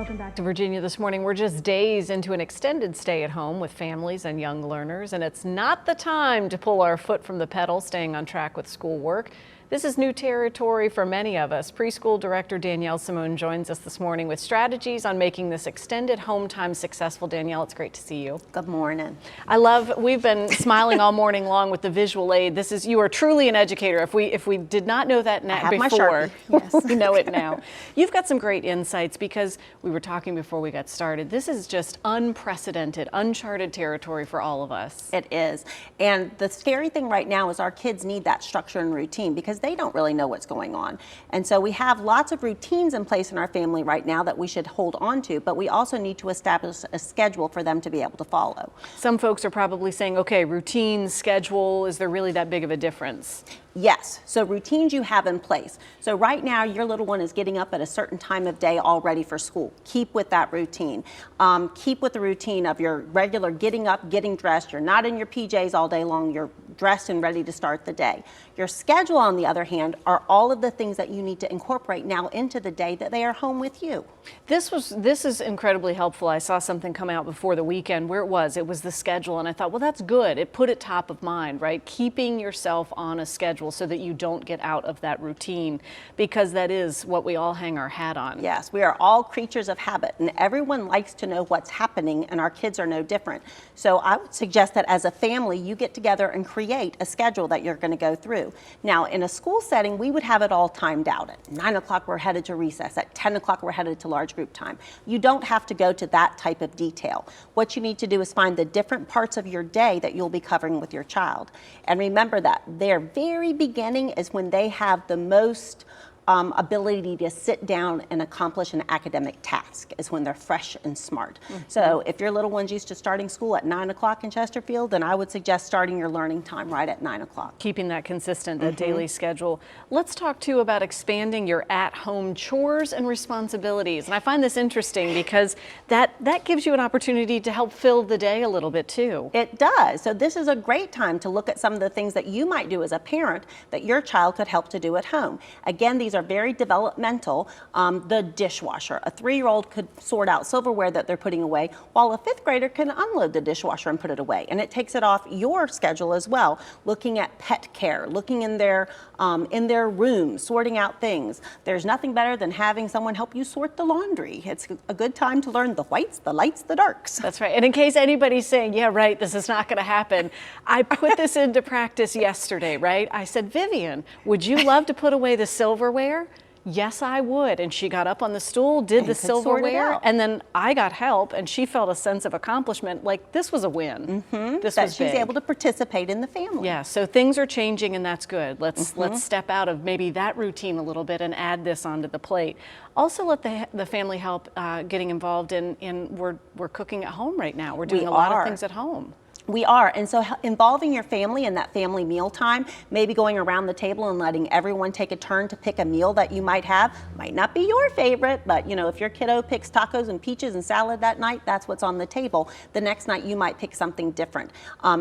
Welcome back to Virginia This Morning. We're just days into an extended stay at home with families and young learners, and it's not the time to pull our foot from the pedal, staying on track with schoolwork. This is new territory for many of us. Preschool Director Danielle Simone joins us this morning with strategies on making this extended home time successful. Danielle, it's great to see you. Good morning. We've been smiling all morning long with the visual aid. You are truly an educator. If we did not know that before, yes. we know it now. You've got some great insights because we were talking before we got started. This is just unprecedented, uncharted territory for all of us. It is. And the scary thing right now is our kids need that structure and routine because they don't really know what's going on. And so we have lots of routines in place in our family right now that we should hold on to, but we also need to establish a schedule for them to be able to follow. Some folks are probably saying, okay, routine, schedule, is there really that big of a difference? Yes, so routines you have in place. So right now your little one is getting up at a certain time of day all ready for school. Keep with that routine. Keep with the routine of your regular getting up, getting dressed. You're not in your PJs all day long. You're dressed and ready to start the day. Your schedule, on the other hand, are all of the things that you need to incorporate now into the day that they are home with you. This is incredibly helpful. I saw something come out before the weekend where it was the schedule, and I thought, well, that's good. It put it top of mind, right? Keeping yourself on a schedule so that you don't get out of that routine, because that is what we all hang our hat on. Yes, we are all creatures of habit, and everyone likes to know what's happening, and our kids are no different. So I would suggest that as a family, you get together and create a schedule that you're going to go through. Now, in a school setting, we would have it all timed out. At 9 o'clock, we're headed to recess. At 10 o'clock, we're headed to large group time. You don't have to go to that type of detail. What you need to do is find the different parts of your day that you'll be covering with your child. And remember that their very beginning is when they have the most ability to sit down and accomplish an academic task, is when they're fresh and smart. Mm-hmm. So if your little one's used to starting school at 9 o'clock in Chesterfield, then I would suggest starting your learning time right at 9 o'clock. Keeping that consistent, a daily schedule. Let's talk too about expanding your at-home chores and responsibilities. And I find this interesting because that gives you an opportunity to help fill the day a little bit too. It does. So this is a great time to look at some of the things that you might do as a parent that your child could help to do at home. Again, these are very developmental. The dishwasher. A 3-year-old could sort out silverware that they're putting away, while a 5th grader can unload the dishwasher and put it away. And it takes it off your schedule as well. Looking at pet care, looking in their room, sorting out things. There's nothing better than having someone help you sort the laundry. It's a good time to learn the whites, the lights, the darks. That's right. And in case anybody's saying, yeah, right, this is not going to happen, I put this into practice yesterday, right? I said, Vivian, would you love to put away the silverware? Yes, I would. And she got up on the stool, did the silverware, and then I got help, and she felt a sense of accomplishment. Like, this was a win. Mm-hmm. She's able to participate in the family. Yeah, so things are changing, and that's good. Let's step out of maybe that routine a little bit and add this onto the plate. Also, let the family help getting involved in we're cooking at home right now. We're doing a lot of things at home. We are, and so involving your family in that family meal time, maybe going around the table and letting everyone take a turn to pick a meal that you might have. Might not be your favorite, but if your kiddo picks tacos and peaches and salad that night, that's what's on the table. The next night you might pick something different.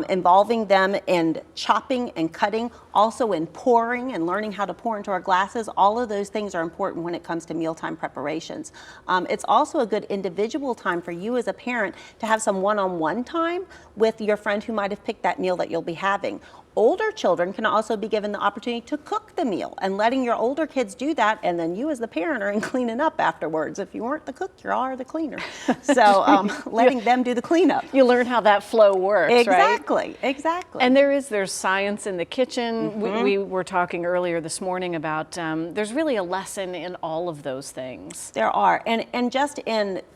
Involving them in chopping and cutting, also in pouring and learning how to pour into our glasses. All of those things are important when it comes to mealtime preparations. It's also a good individual time for you as a parent to have some one-on-one time with your friend who might have picked that meal that you'll be having. Older children can also be given the opportunity to cook the meal, and letting your older kids do that, and then you as the parent are in cleaning up afterwards. If you weren't the cook, you are the cleaner. So letting them do the cleanup. You learn how that flow works, exactly, right? Exactly. And there's science in the kitchen. We were talking earlier this morning about there's really a lesson in all of those things. There are, and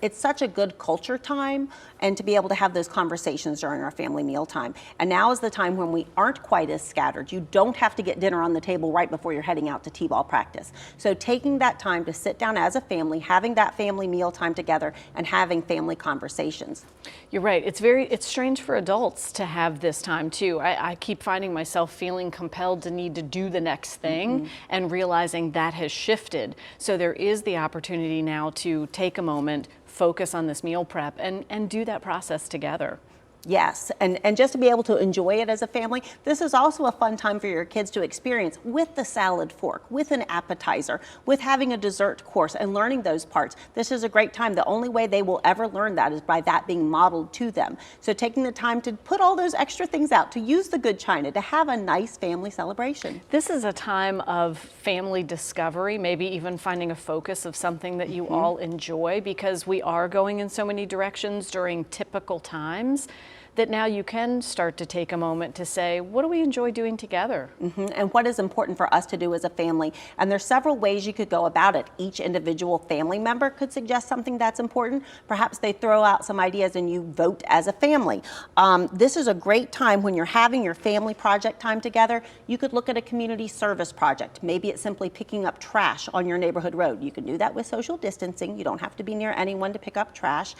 it's such a good culture time, and to be able to have those conversations during our family meal time. And now is the time when we aren't quite as scattered. You don't have to get dinner on the table right before you're heading out to t-ball practice. So taking that time to sit down as a family, having that family meal time together, and having family conversations. You're right. It's strange for adults to have this time too. I keep finding myself feeling compelled to need to do the next thing and realizing that has shifted. So there is the opportunity now to take a moment, focus on this meal prep, and do that process together. Yes, and just to be able to enjoy it as a family. This is also a fun time for your kids to experience with the salad fork, with an appetizer, with having a dessert course and learning those parts. This is a great time. The only way they will ever learn that is by that being modeled to them. So taking the time to put all those extra things out, to use the good china, to have a nice family celebration. This is a time of family discovery, maybe even finding a focus of something that you all enjoy, because we are going in so many directions during typical times, that now you can start to take a moment to say, what do we enjoy doing together? And what is important for us to do as a family. And there's several ways you could go about it. Each individual family member could suggest something that's important. Perhaps they throw out some ideas and you vote as a family. This is a great time when you're having your family project time together. You could look at a community service project. Maybe it's simply picking up trash on your neighborhood road. You can do that with social distancing. You don't have to be near anyone to pick up trash.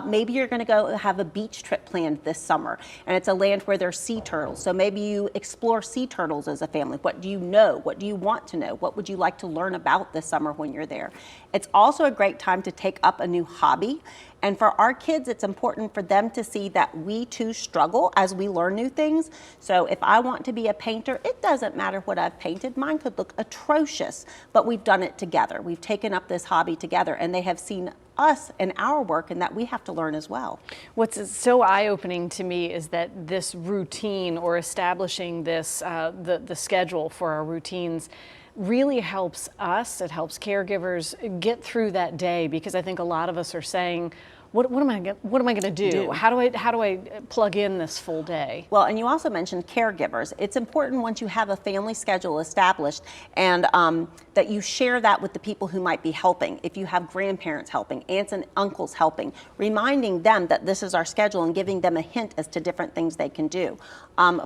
Maybe you're going to go have a beach trip planned this summer, and it's a land where there's sea turtles. So maybe you explore sea turtles as a family. What do you know? What do you want to know? What would you like to learn about this summer when you're there? It's also a great time to take up a new hobby. And for our kids, it's important for them to see that we too struggle as we learn new things. So if I want to be a painter, it doesn't matter what I've painted. Mine could look atrocious, but we've done it together. We've taken up this hobby together, and they have seen us and our work, and that we have to learn as well. What's so eye-opening to me is that this routine, or establishing this, the schedule for our routines, really helps us, it helps caregivers get through that day, because I think a lot of us are saying, what am I going to do? How do I plug in this full day? Well, and you also mentioned caregivers. It's important once you have a family schedule established, and that you share that with the people who might be helping. If you have grandparents helping, aunts and uncles helping, reminding them that this is our schedule and giving them a hint as to different things they can do.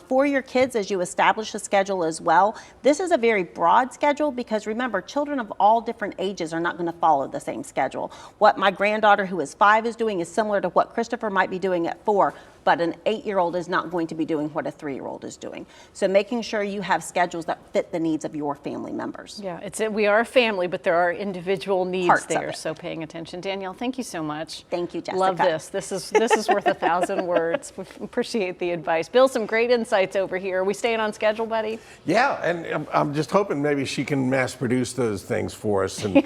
For your kids, as you establish a schedule as well, this is a very broad schedule, because remember, children of all different ages are not going to follow the same schedule. What my granddaughter, who is 5, is doing is similar to what Christopher might be doing at 4, but an 8-year-old is not going to be doing what a 3-year-old is doing. So making sure you have schedules that fit the needs of your family members. Yeah, we are a family, but there are individual needs Parts there, of it. so paying attention. Danielle, thank you so much. Thank you, Jessica. Love this. This is worth 1,000 words. We appreciate the advice. Bill, some great insights over here. Are we staying on schedule, buddy? Yeah, and I'm just hoping maybe she can mass produce those things for us. And